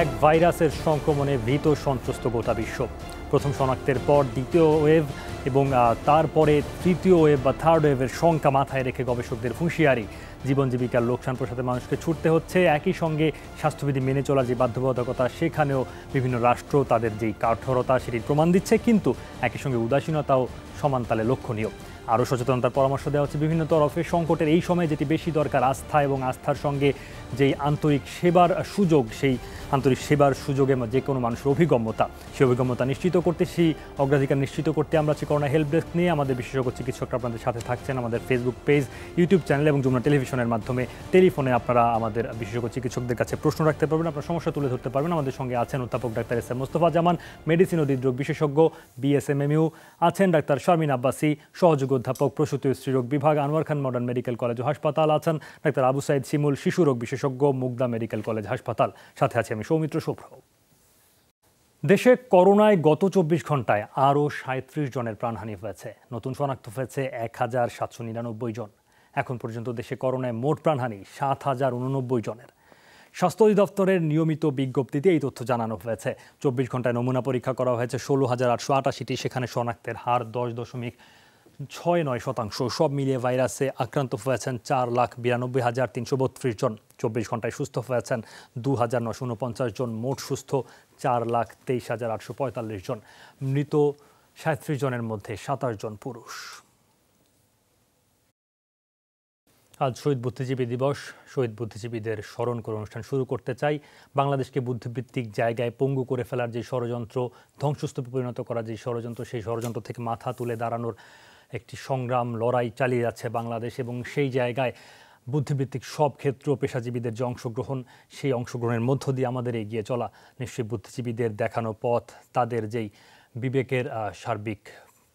এক ভাইরাসের সংক্রমণে ভীত সন্ত্রস্ত গোটা বিশ্ব। প্রথম শনাক্তের পর দ্বিতীয় ওয়েভ এবং তারপরে তৃতীয় ওয়েভ বা থার্ড ওয়েভের শঙ্কা মাথায় রেখে গবেষকদের হুঁশিয়ারি। জীবন জীবিকার লোকসান প্রসাদে মানুষকে ছুটতে হচ্ছে, একই সঙ্গে স্বাস্থ্যবিধি মেনে চলার যে বাধ্যবাধকতা সেখানেও বিভিন্ন রাষ্ট্র তাদের যেই কাঠোরতা সেটির প্রমাণ দিচ্ছে, কিন্তু একই সঙ্গে উদাসীনতাও সমান তালে লক্ষণীয়। আরও সচেতনতার পরামর্শ দেওয়া হচ্ছে বিভিন্ন তরফে। সংকটের এই সময়ে যেটি বেশি দরকার, আস্থা এবং আস্থার সঙ্গে যেই আন্তরিক সেবার সুযোগ, সেই আন্তরিক সেবার সুযোগে যে কোনো মানুষের অভিগম্যতা, সেই অভিগম্যতা নিশ্চিত করতে, সেই অগ্রাধিকার নিশ্চিত করতে আমরা আছি করোনা হেল্প ডেস্ক নিয়ে। আমাদের বিশেষজ্ঞ চিকিৎসকরা আপনাদের সাথে থাকছেন আমাদের ফেসবুক পেজ, ইউটিউব চ্যানেল এবং যমুনা টেলিভিশনের মাধ্যমে। টেলিফোনে আপনারা আমাদের বিশেষজ্ঞ চিকিৎসকদের কাছে প্রশ্ন রাখতে পারবেন, আপনার সমস্যা তুলে ধরতে পারবেন। আমাদের সঙ্গে আছেন অধ্যাপক ডাক্তার এস এম মোস্তফা জামান, মেডিসিন ও হৃদরোগ বিশেষজ্ঞ, বিএসএমএমইউ। আছেন ডাক্তার শারমিন আব্বাসী, সহযোগী অধ্যাপক প্রসূতি ও স্ত্রীরোগ বিভাগ, আনোয়ার খান মডার্ন মেডিকেল কলেজ ও হাসপাতাল। আছেন ডাক্তার আবু সাইদ শিমুল, শিশুরোগ বিশেষজ্ঞ, মুগদা মেডিকেল কলেজ হাসপাতাল। সাথে আছে আমি সৌমিত্র শুভ্র। দেশে করোনায় গত 24 ঘন্টায় আরও 37 জনের প্রাণহানি হয়েছে। নতুন শনাক্ত হয়েছে 1799 জন। এখন পর্যন্ত দেশে করোনায় মোট প্রাণহানি 7089 জনের। স্বাস্থ্য অধিদপ্তরের নিয়মিত বিজ্ঞপ্তিতে এই তথ্য জানানো হয়েছে। 24 ঘন্টায় নমুনা পরীক্ষা করা হয়েছে 16,888টি, সেখানে শনাক্তের হার 10.69%। সব মিলিয়ে ভাইরাসে আক্রান্ত হয়েছেন 4,92,332 জন। 24 ঘন্টায় সুস্থ হয়েছেন 2,949 জন। মোট সুস্থ 4,23,845 জন। মৃত 37 জনের মধ্যে 27 জন পুরুষ। আজ শহীদ বুদ্ধিজীবী দিবস। শহীদ বুদ্ধিজীবীদের স্মরণ করে অনুষ্ঠান শুরু করতে চাই। বাংলাদেশকে বুদ্ধিবৃত্তিক জায়গায় পঙ্গু করে ফেলার যে ষড়যন্ত্র, ধ্বংসস্তূপে পরিণত করার যে ষড়যন্ত্র, সেই ষড়যন্ত্র থেকে মাথা তুলে দাঁড়ানোর একটি সংগ্রাম, লড়াই চালিয়ে যাচ্ছে বাংলাদেশ। এবং সেই জায়গায় বুদ্ধিবৃত্তিক সব ক্ষেত্র পেশাজীবীদের যে অংশগ্রহণ, সেই অংশগ্রহণের মধ্য দিয়ে আমাদের এগিয়ে চলা। নিশ্চয়ই বুদ্ধিজীবীদের দেখানো পথ, তাদের যেই বিবেকের সার্বিক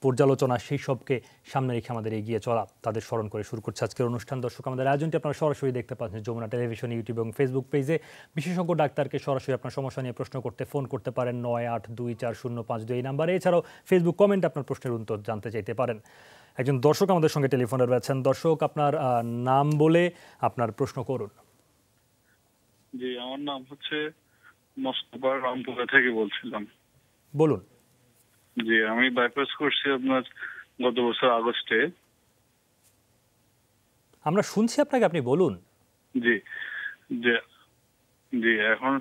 পর্যালোচনা, সেই সবকে সামনে রেখে আমাদের এগিয়ে চলা, তাদের স্মরণ করে শুরু করছে আজকের অনুষ্ঠান। দর্শক, আমাদের আয়োজনটি আপনারা সরাসরি দেখতে পাচ্ছেন যমুনা টেলিভিশন, ইউটিউব এবং ফেসবুক পেজে। বিশেষজ্ঞ ডাক্তারকে সরাসরি আপনার সমস্যা নিয়ে প্রশ্ন করতে ফোন করতে পারেন 98240552 এই নাম্বারে। এছাড়াও ফেসবুক কমেন্ট আপনার প্রশ্নের উত্তর জানতে চাইতে পারেন। একজন দর্শক আমাদের সঙ্গে টেলিফোনে রয়েছেন। দর্শক, আপনার নাম বলে আপনার প্রশ্ন করুন। জি, আমার নাম হচ্ছে মোস্তফা, রামপুরা থেকে বলছিলাম। বলুন। জি, আমি বাইপাস করছি আপনার গত বছর আগস্টে। আমরা শুনছি আপনাকে, আপনি বলুন। জি জি জি, এখন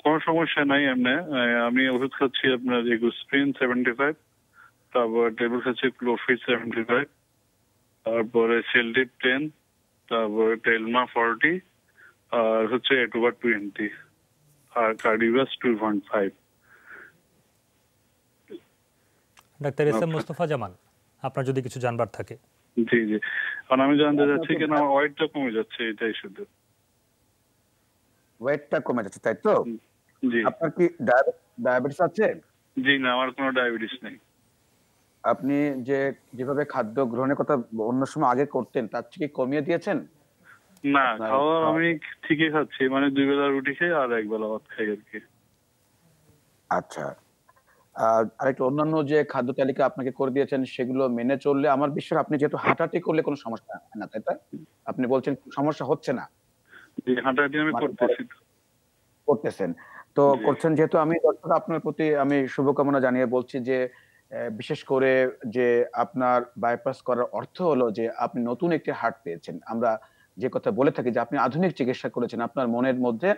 কোনো সমস্যা নাই। আমি ওষুধ খাচ্ছি আপনার এগুস্প্রিন 75, তারপর ট্যাবলেট খাচ্ছি ক্লোফিড 75, তারপরে সেলডিপ 10, তারপরে টেলমা 40, আর হচ্ছে এটোবার 20, আর কার্ডিভাস 2.5। ডাক্তার এস এম মোস্তফা জামান, আপনার যদি কিছু জানবার থাকে। জি জি, কারণ আমি জানতে চাচ্ছি কেন আমার ওয়েটটা কমে যাচ্ছে, এটাই শুধু। ওয়েটটা কমে যাচ্ছে, তাই তো? জি। আপনার কি ডায়াবেটিস আছে? জি না, আমার কোনো ডায়াবেটিস নেই। আপনি যেভাবে খাদ্য গ্রহণের কথা অন্য সময় আগে করতেন, তার থেকে কমিয়ে দিয়েছেন? না, খাওয়া আমি ঠিকই খাচ্ছি, মানে 2 বেলা রুটি খাই আর 1 বেলা ভাত খাই আর কি। আচ্ছা, আরেকটা অন্যান্য যে খাদ্য তালিকা আপনাকে করে দিয়েছেন সেগুলো মেনে চললে আমার বিশ্বাস আপনি যেহেতু হাঁটাহাঁটি করলে কোনো সমস্যা হয় না, তাই তো? আপনি বলছেন সমস্যা হচ্ছে না। জি, হাঁটাহাঁটি আমি করতেছেন তো করছেন যেহেতু, আমি দর্শক আপনার প্রতি আমি শুভকামনা জানিয়ে বলছি যে বিশেষ করে যে আপনার বাইপাস করার অর্থ হলো যে আপনি নতুন একটি হার্ট পেয়েছেন। আমরা যে কথা বলে থাকি যে আপনি আধুনিক চিকিৎসা করেছেন। আপনার মনের মধ্যে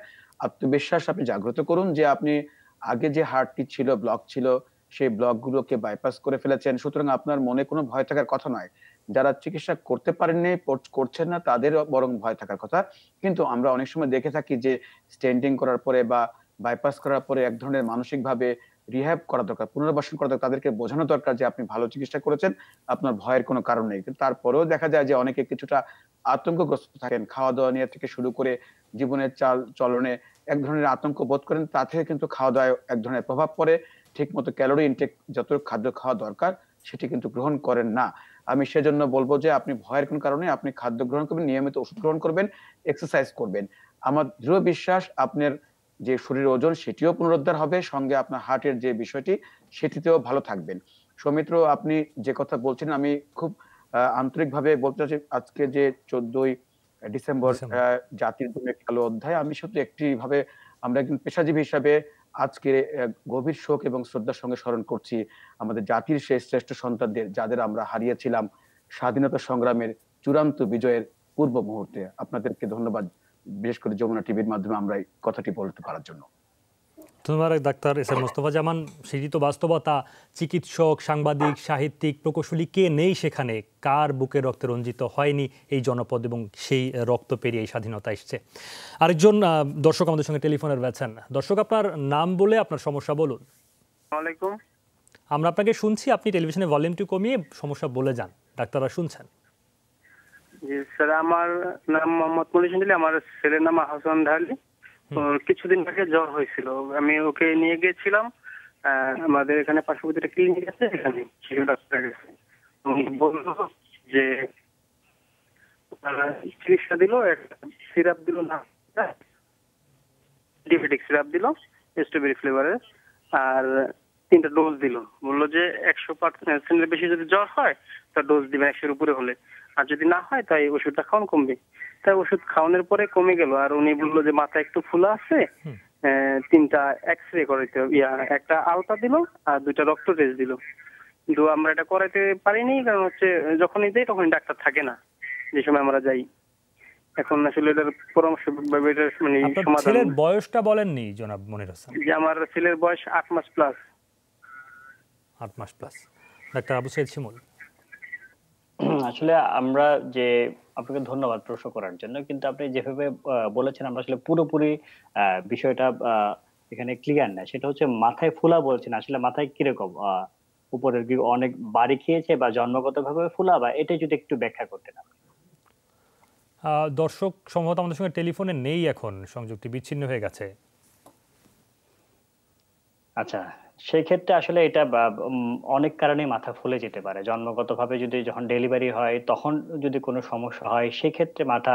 আত্মবিশ্বাস আপনি জাগ্রত করুন যে আপনি আগে যে হার্টটি ছিল, ব্লক ছিল, সেই ব্লকগুলোকে বাইপাস করে ফেলেছেন। সুতরাং আপনার মনে কোনো ভয় থাকার কথা নয়। যারা চিকিৎসা করতে পারেননি, করছেন না, তাদের বরং ভয় থাকার কথা। কিন্তু আমরা অনেক সময় দেখে থাকি যে স্টেন্টিং করার পরে বা বাইপাস করার পরে এক ধরনের মানসিকভাবে রিহ্যাব করা দরকার, পুনর্বাসন করা দরকার। তাদেরকে বোঝানো দরকার যে আপনি ভালো চিকিৎসা করেছেন, আপনার ভয়ের কোনো কারণ নেই। কিন্তু তারপরেও দেখা যায় যে অনেকে কিছুটা আতঙ্কগ্রস্ত থাকেন। খাওয়া-দাওয়া নিয়ে থেকে শুরু করে জীবনের চলনে এক ধরনের আতঙ্ক বোধ করেন। তা থেকে কিন্তু খাওয়া-দাওয়ায় এক ধরনের প্রভাব পড়ে। ঠিকমতো ক্যালোরি ইনটেক যতটুকু খাদ্য খাওয়া দরকার সেটি কিন্তু গ্রহণ করেন না। আমি সেজন্য বলব যে আপনি ভয়ের কোনো কারণে আপনি খাদ্য গ্রহণ করবেন, নিয়মিত ওষুধ গ্রহণ করবেন, এক্সারসাইজ করবেন। আমার দৃঢ় বিশ্বাস আপনার যে শরীরের ওজন সেটিও পুনরুদ্ধার হবে, সঙ্গে আপনার হার্টের যে বিষয়টি সেটিতেও ভালো থাকবেন। সৌমিত্র, আপনি যে কথা বলছেন আমি খুব আন্তরিকভাবে বলতে চাচ্ছি, আজকে যে 14ই ডিসেম্বর জাতির জন্য একটি আলো অধ্যায়, আমি শুধু একটি ভাবে আমরা একজন পেশাজীবী হিসাবে আজকে গভীর শোক এবং শ্রদ্ধার সঙ্গে স্মরণ করছি আমাদের জাতির সেই শ্রেষ্ঠ সন্তানদের, যাদের আমরা হারিয়েছিলাম স্বাধীনতা সংগ্রামের চূড়ান্ত বিজয়ের পূর্ব মুহূর্তে। আপনাদেরকে ধন্যবাদ, বিশেষ করে যমুনা টিভির মাধ্যমে আমরা এই কথাটি বলতে পারার জন্য। ধন্যবাদ ডাক্তার এস এম মোস্তফা জামান। সেটি তো বাস্তবতা। চিকিৎসক, সাংবাদিক, সাহিত্যিক, প্রকৌশলী কে নেই সেখানে? কার বুকে রক্তে রঞ্জিত হয়নি এই জনপদ এবং সেই রক্ত পেরিয়ে এই স্বাধীনতা এসছে। আরেকজন দর্শক আমাদের সঙ্গে টেলিফোনের রয়েছেন। দর্শক, আপনার নাম বলে আপনার সমস্যা বলুন। ওয়ালাইকুম। আমরা আপনাকে শুনছি, আপনি টেলিভিশনে ভলিউমটি কমিয়ে সমস্যা বলে যান, ডাক্তাররা শুনছেন। জি স্যার, আমার নাম মোহাম্মদ মনির। আমার ছেলের নাম হাসান ঢালি। কিছুদিন আগে জ্বর হয়েছিল, আমি ওকে নিয়ে গিয়েছিলাম আমাদের এখানে পার্শ্ববর্তী একটা ক্লিনিক আছে, এখানে শিশু ডাক্তার গেছে। বললো যে চিকিৎসা দিল, একটা সিরাপ দিল, না অ্যান্টিবায়োটিক সিরাপ দিল স্ট্রবেরি ফ্লেভারের, আর 3টা ডোজ দিল। বললো যে 100% বেশি যদি জ্বর হয় তা ডোজ দিবে 100-এর উপরে হলে, আর যদি না হয় তাই ওষুধটা খাওয়ান কমবে। তাই ওষুধ খাওয়ানোর পরে কমে গেল। আর উনি বললো যে মাথা একটু ফুলা আছে, 3টা এক্সরে করাইতে, একটা আলতা দিল আর 2টা রক্ত টেস্ট দিল। কিন্তু আমরা এটা করাইতে পারিনি, কারণ হচ্ছে যখনই যাই তখন ডাক্তার থাকে না যে সময় আমরা যাই। এখন আসলে এটার পরামর্শ মানে সমাধান। ছেলের বয়সটা বলেননি জনাব মনির হাসান? যে আমার ছেলের বয়স 8 মাস প্লাস। 8 মাস প্লাস। ডাক্তার আবু সাইদ শিমুল। আসলে আমরা যে আপনাকে ধন্যবাদ প্রশ্ন করার জন্য, কিন্তু আপনি যেভাবে বলেছেন আমরা আসলে পুরোপুরি বিষয়টা এখানে ক্লিয়ার না। সেটা হচ্ছে মাথায় ফোলা বলছেন, আসলে মাথায় কিরকম উপরের কি অনেক বাড়ি খেয়েছে বা জন্মগতভাবে ফোলা, বা এটা যদি একটু ব্যাখ্যা করতেন আপনি। দর্শক সম্ভবত আমাদের সঙ্গে টেলিফোনে নেই, এখন সংযুক্তি বিচ্ছিন্ন হয়ে গেছে। আচ্ছা, সেই ক্ষেত্রে আসলে এটা অনেক কারণে মাথা ফুলে যেতে পারে। জন্মগতভাবে যদি যখন ডেলিভারি হয় তখন যদি কোনো সমস্যা হয় সেক্ষেত্রে মাথা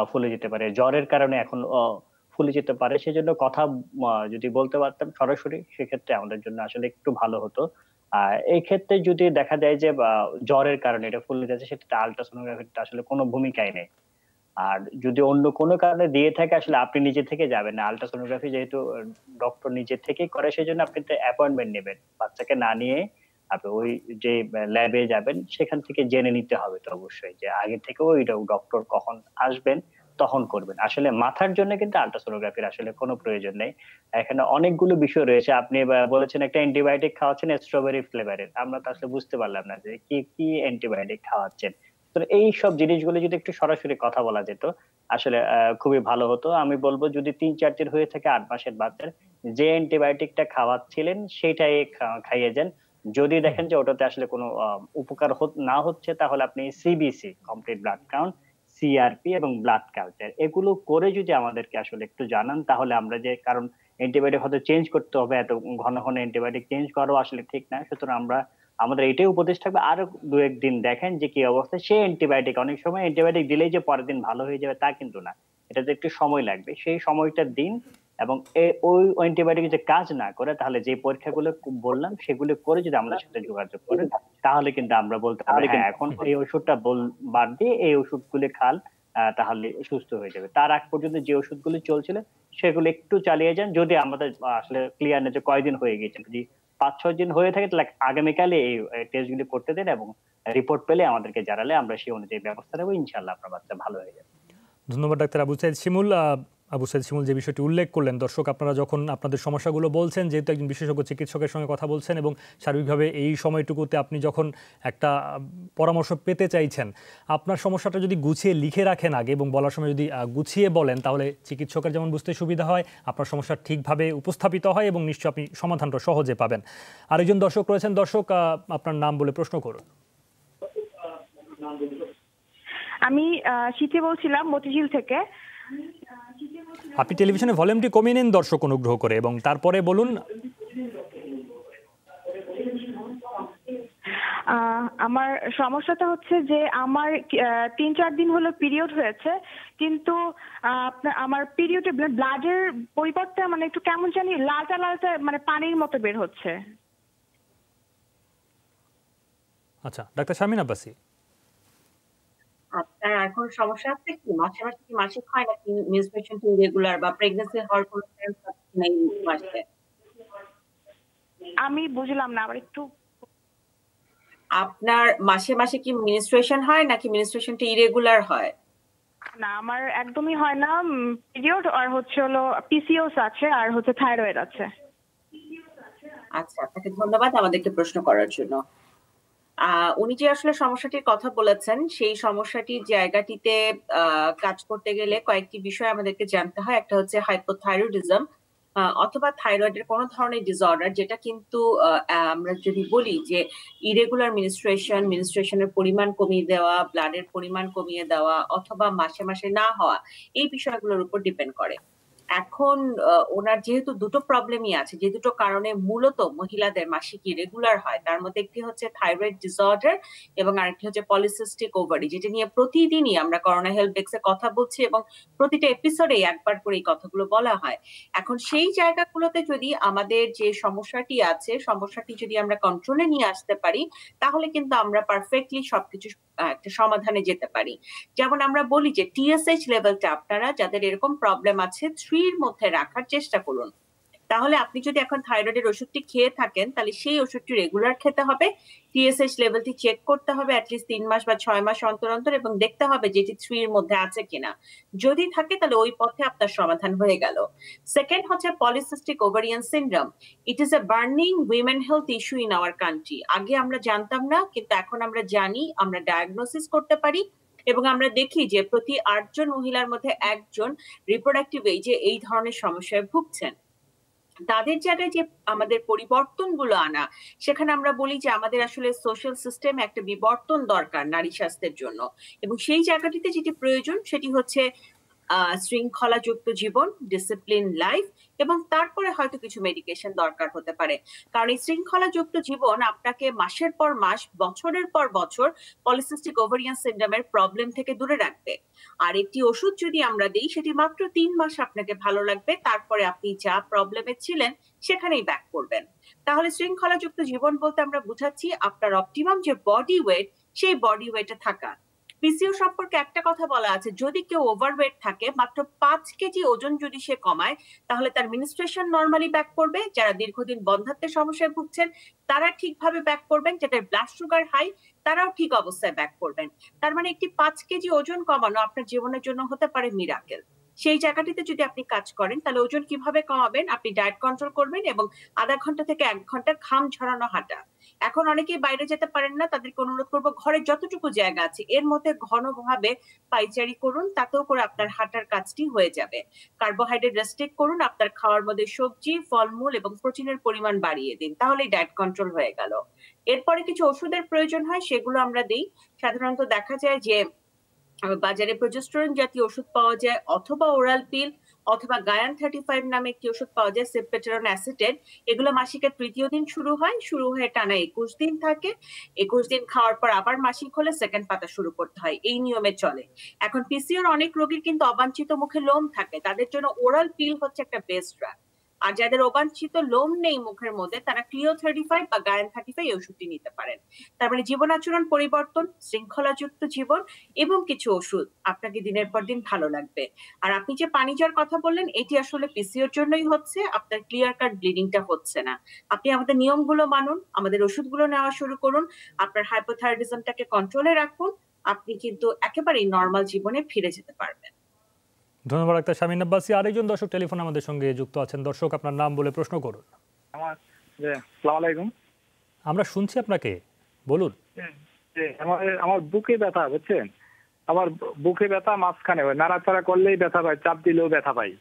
ফুলে যেতে পারে। জ্বরের কারণে এখন ফুলে যেতে পারে। সেজন্য কথা যদি বলতে পারতাম সরাসরি সেক্ষেত্রে আমাদের জন্য আসলে একটু ভালো হতো। এই ক্ষেত্রে যদি দেখা যায় যে জ্বরের কারণে এটা ফুলে যাচ্ছে, সেটা আল্ট্রাসোনোগ্রাফিতে আসলে কোনো ভূমিকাই নেই। আর যদি অন্য কোনো কারণে দিয়ে থাকে আসলে আপনি নিজে থেকে যাবেন না। আল্ট্রাসোনোগ্রাফি যেহেতু ডক্টর নিজে থেকেই করে, সেজন্য আপনি তো অ্যাপয়েন্টমেন্ট নেবেন। বাচ্চাকে না নিয়ে আপনি ওই যে ল্যাবে যাবেন সেখান থেকে জেনে নিতে হবে তো অবশ্যই যে আগে থেকে ওই ডক্টর কখন আসবেন তখন করবেন। আসলে মাথার জন্য কিন্তু আল্ট্রাসোনোগ্রাফির আসলে কোনো প্রয়োজন নেই। এখানে অনেকগুলো বিষয় রয়েছে। আপনি বলেছেন একটা অ্যান্টিবায়োটিক খাওয়াচ্ছেন স্ট্রবেরি ফ্লেভারের। আমরা তো আসলে বুঝতে পারলাম না যে কি অ্যান্টিবায়োটিক খাওয়াচ্ছেন। তো এই সব জিনিসগুলো যদি একটু সরাসরি কথা বলা যেত আসলে খুবই ভালো হতো। আমি বলবো যদি 3-4 দিন হয়ে থাকে 8 মাসের বাচ্চার, যে অ্যান্টিবায়োটিকটা খাওয়াচ্ছিলেন সেটাই খাইয়ে যান। যদি দেখেন যে ওটাতে আসলে কোনো উপকার না হচ্ছে, তাহলে আপনি CBC complete blood count, CRP এবং ব্লাড কালচার এগুলো করে যদি আমাদেরকে আসলে একটু জানান, তাহলে আমরা যে কারণ অ্যান্টিবায়োটিক হয়তো চেঞ্জ করতে হবে, এত ঘন ঘন অ্যান্টিবায়োটিক চেঞ্জ করাও আসলে ঠিক না। সুতরাং আমাদের এটাই উপদেশ থাকবে, আরো 2-1 দিন দেখেন যে কি অবস্থা। সেই অ্যান্টিবায়োটিক অনেক সময় অ্যান্টিবায়োটিক দিলেই যে পরের দিন ভালো হয়ে যাবে তা কিন্তু না, এটাতে একটু সময় লাগবে। সেই সময়টা দিন, এবং ওই অ্যান্টিবায়োটিক যদি কাজ না করে তাহলে যে পরীক্ষাগুলো বললাম সেগুলো করে যদি আমাদের সাথে যোগাযোগ করেন, তাহলে কিন্তু আমরা বলতে পারি হ্যাঁ এখন এই ওষুধটা বাদ দিয়ে এই ওষুধগুলো খান, তাহলে সুস্থ হয়ে যাবে। তার আগ পর্যন্ত যে ওষুধগুলো চলছিল সেগুলো একটু চালিয়ে যান। যদি আমাদের আসলে ক্লিয়ার না যে কয়দিন হয়ে গেছে, যদি 5-6 দিন হয়ে থাকে তাহলে আগামীকালে এই টেস্টগুলি করতে দেন, এবং রিপোর্ট পেলে আমাদেরকে জানালে আমরা সেই অনুযায়ী ব্যবস্থা নেব। ইনশাআল্লাহ আপনার বাচ্চা ভালো হয়ে যাবে। ধন্যবাদ ডাক্তার আবু সাইদ শিমুল। আবু সাইদ শিমুল যে বিষয়টি উল্লেখ করলেন, দর্শক আপনারা যখন আপনাদের সমস্যাগুলো বলছেন, যেহেতু একজন বিশেষজ্ঞ চিকিৎসকের সঙ্গে কথা বলছেন এবং সার্বিকভাবে এই সময়টুকুতে আপনি যখন একটা পরামর্শ পেতে চাইছেন, আপনার সমস্যাটা যদি গুছিয়ে লিখে রাখেন আগে এবং বলার সময় যদি গুছিয়ে বলেন, তাহলে চিকিৎসকের যেমন বুঝতে সুবিধা হয়, আপনার সমস্যা ঠিকভাবে উপস্থাপিত হয় এবং নিশ্চয়ই আপনি সমাধানটা সহজে পাবেন। আরেকজন দর্শক রয়েছেন। দর্শক, আপনার নাম বলে প্রশ্ন করুন। আমি শীতে বলছিলাম মতিঝিল থেকে। আপনি টেলিভিশনে ভলিউমটি কমিয়ে নিন দর্শক অনুগ্রহ করে, এবং তারপরে বলুন। আমার সমস্যাটা হচ্ছে যে আমার 3-4 দিন হলো পিরিয়ড হয়েছে, কিন্তু আমার পিরিয়ডে ব্লাডের পরিবর্তে মানে একটু কেমন জানি লালচা লালচা মানে পানির মতো বের হচ্ছে। আচ্ছা, ডাক্তার শারমিন আব্বাসী। আপনার আর কোনো সমস্যা আছে কি? মাসে মাসে কি মাসিক হয় নাকি মেনস্ট্রুয়েশন কি ইরেগুলার বা প্রেগন্যান্সি হওয়ার কোনো চান্স আছে কিনা এই মাসে? আমি বুঝলাম না, আবার একটু। আপনার মাসে মাসে কি মেনস্ট্রুয়েশন হয় নাকি মেনস্ট্রুয়েশনটা ইরেগুলার হয়? না, আমার একদমই হয় না। পিরিয়ড আর হচ্ছে হলো পিসিওস আছে আর হচ্ছে থাইরয়েড আছে। আচ্ছা, আপনাকে ধন্যবাদ আমাদেরকে প্রশ্ন করার জন্য। উনি যে আসলে সমস্যাটির কথা বলেছেন, সেই সমস্যাটির জায়গাটিতে কাজ করতে গেলে কয়েকটি বিষয় আমাদেরকে জানতে হয়। একটা হচ্ছে হাইপোথাইরয়েডিজম অথবা থাইরয়েডের কোনো ধরনের ডিসঅর্ডার, যেটা কিন্তু আমরা যদি বলি যে ইরেগুলার মিনিস্ট্রেশনের পরিমাণ কমিয়ে দেওয়া, ব্লাডের পরিমাণ কমিয়ে দেওয়া অথবা মাসে মাসে না হওয়া, এই বিষয়গুলোর উপর ডিপেন্ড করে। এখন ওনার যেহেতু দুটো প্রবলেমই আছে, যে দুটো কারণে মূলত মহিলাদের মাসিক ইরেগুলার হয়, তার মধ্যে একটি হচ্ছে থাইরয়েড ডিসঅর্ডার এবং আরেকটি হচ্ছে পলিসিস্টিক ওভারি, যেটা নিয়ে প্রতিদিনই আমরা করোনা হেল্প ডেস্কে কথা বলছি এবং প্রতিটা এপিসোডে একবার করে এই কথাগুলো বলা হয়। এখন সেই জায়গাগুলোতে যদি আমাদের যে সমস্যাটি আছে, সমস্যাটি যদি আমরা কন্ট্রোলে নিয়ে আসতে পারি, তাহলে কিন্তু আমরা পারফেক্টলি সবকিছু একটা সমাধানে যেতে পারি। যেমন আমরা বলি যে টিএসএইচ লেভেলটা আপনারা যাদের এরকম প্রবলেম আছে 3 এর মধ্যে রাখার চেষ্টা করুন। তাহলে আপনি যদি এখন থাইরয়েডের ওষুধটি খেয়ে থাকেন, তাহলে সেই ওষুধটি রেগুলার খেতে হবে। টিএসএইচ লেভেলটি চেক করতে হবে অ্যাটলিস্ট 3 মাস বা 6 মাস অন্তর অন্তর এবং দেখতে হবে যে এটি 3 এর মধ্যে আছে কিনা। যদি থাকে তাহলে ওই পথে আপনার সমাধান হয়ে গেল। সেকেন্ড হচ্ছে polycystic ovarian syndrome. It is a burning women health issue in our country. আগে আমরা জানতাম না, কিন্তু এখন আমরা জানি, আমরা ডায়াগনোসিস করতে পারি এবং আমরা দেখি যে প্রতি 8 জন মহিলার মধ্যে একজন রিপ্রোডাক্টিভ এজে এই ধরনের সমস্যায় ভুগছেন। তাদের জায়গায় যে আমাদের পরিবর্তনগুলো আনা, সেখানে আমরা বলি যে আমাদের আসলে সোশ্যাল সিস্টেমে একটা বিবর্তন দরকার নারী স্বাস্থ্যের জন্য, এবং সেই জায়গাটিতে যেটি প্রয়োজন সেটি হচ্ছে শৃঙ্খলাযুক্ত জীবন, ডিসিপ্লিন লাইফ, এবং তারপরে হয়তো কিছু মেডিকেশন দরকার হতে পারে। কারণ এই শৃঙ্খলাযুক্ত জীবন আপনাকে মাসের পর মাস, বছরের পর বছর পলিসিস্টিক ওভারিয়ান সিনড্রোমের প্রবলেম থেকে দূরে রাখবে। আর একটি ওষুধ যদি আমরা দিই, সেটি মাত্র 3 মাস আপনাকে ভালো লাগবে, তারপরে আপনি যা প্রবলেমে ছিলেন সেখানেই ব্যাক করবেন। তাহলে শৃঙ্খলাযুক্ত জীবন বলতে আমরা বুঝাচ্ছি আপনার অপটিমাম যে বডি ওয়েট, সেই বডি ওয়েটে থাকা। পিসিও সম্পর্কে একটা কথা বলা আছে, যদি কেউ ওভারওয়েট থাকে, মাত্র 5 কেজি ওজন যদি সে কমায়, তাহলে তার মিনিস্ট্রেশন নরমালি ব্যাক করবে। যারা দীর্ঘদিন বন্ধ্যাত্বের সমস্যায় ভুগছেন তারা ঠিকভাবে ব্যাক করবেন, যাদের ব্লাড সুগার হাই তারাও ঠিক অবস্থায় ব্যাক করবেন। তার মানে একটি 5 কেজি ওজন কমানো আপনার জীবনের জন্য হতে পারে মিরাকেল। সেই জায়গাটিতে যদি আপনি কাজ করেন, তাহলে ওজন কিভাবে কমাবেন? আপনি ডায়েট কন্ট্রোল করবেন এবং আধা ঘন্টা থেকে 1 ঘন্টা ঘাম ঝরানো হাঁটা। এখন অনেকেই বাইরে যেতে পারেন না, তাদেরকে অনুরোধ করবো ঘরে যতটুকু জায়গা আছে এর মধ্যে ঘনভাবে পাইচারি করুন, তাতেও করে আপনার হাঁটার কাজটি হয়ে যাবে। কার্বোহাইড্রেট রেস্ট্রিক্ট করুন, আপনার খাওয়ার মধ্যে সবজি, ফলমূল এবং প্রোটিনের পরিমাণ বাড়িয়ে দিন, তাহলেই ডায়েট কন্ট্রোল হয়ে গেল। এরপরে কিছু ওষুধের প্রয়োজন হয়, সেগুলো আমরা দিই। সাধারণত দেখা যায় যে বাজারে প্রজেস্টেরন জাতীয় ওষুধ পাওয়া যায়, অথবা ওরাল পিল, অথবা গায়ান 35 নামে একটি ওষুধ পাওয়া যায়, সেপটেরন অ্যাসিটেট। এগুলো মাসিকের 3য় দিন শুরু হয়ে টানা 21 দিন থাকে। 21 দিন খাওয়ার পর আবার মাসিক হলে সেকেন্ড পাতা শুরু করতে হয়, এই নিয়মে চলে। এখন পিসিওর অনেক রোগীর কিন্তু অবাঞ্ছিত মুখে লোম থাকে, তাদের জন্য ওরাল পিল হচ্ছে একটা বেস্ট ড্রাগ। আর যাদের অবাঞ্ছিত লোম নেই মুখের মধ্যে, তারা ক্লিও 35 বা গায়ান 35 এই ওষুধটি নিতে পারেন। তার মানে জীবন আচরণ পরিবর্তন, শৃঙ্খলাযুক্ত জীবন এবং কিছু ওষুধ আপনাকে দিনের পর দিন ভালো লাগবে। আর আপনি যে পানি জ্বর কথা বললেন, এটি আসলে পিসিওর জন্যই হচ্ছে, আপনার ক্লিয়ার কাট ব্লিডিংটা হচ্ছে না। আপনি আমাদের নিয়মগুলো মানুন, আমাদের ওষুধগুলো নেওয়া শুরু করুন, আপনার হাইপোথাইরয়েডিজমটাকে কন্ট্রোলে রাখুন, আপনি কিন্তু একেবারেই নর্মাল জীবনে ফিরে যেতে পারবেন। ধন্যবাদ ডাক্তার শামীম আব্বাসী। আরেকজন দর্শক টেলিফোন আমাদের সঙ্গে যুক্ত আছেন। দর্শক, আপনার নাম বলে প্রশ্ন করুন। আসসালামু আলাইকুম। আমরা শুনছি আপনাকে, বলুন। আমার বুকে ব্যথা, বুঝছেন, আমার বুকে ব্যথা, মাঝখানে নাড়াচাড়া করলেই ব্যথা পাই, চাপ দিলেও ব্যথা পাই।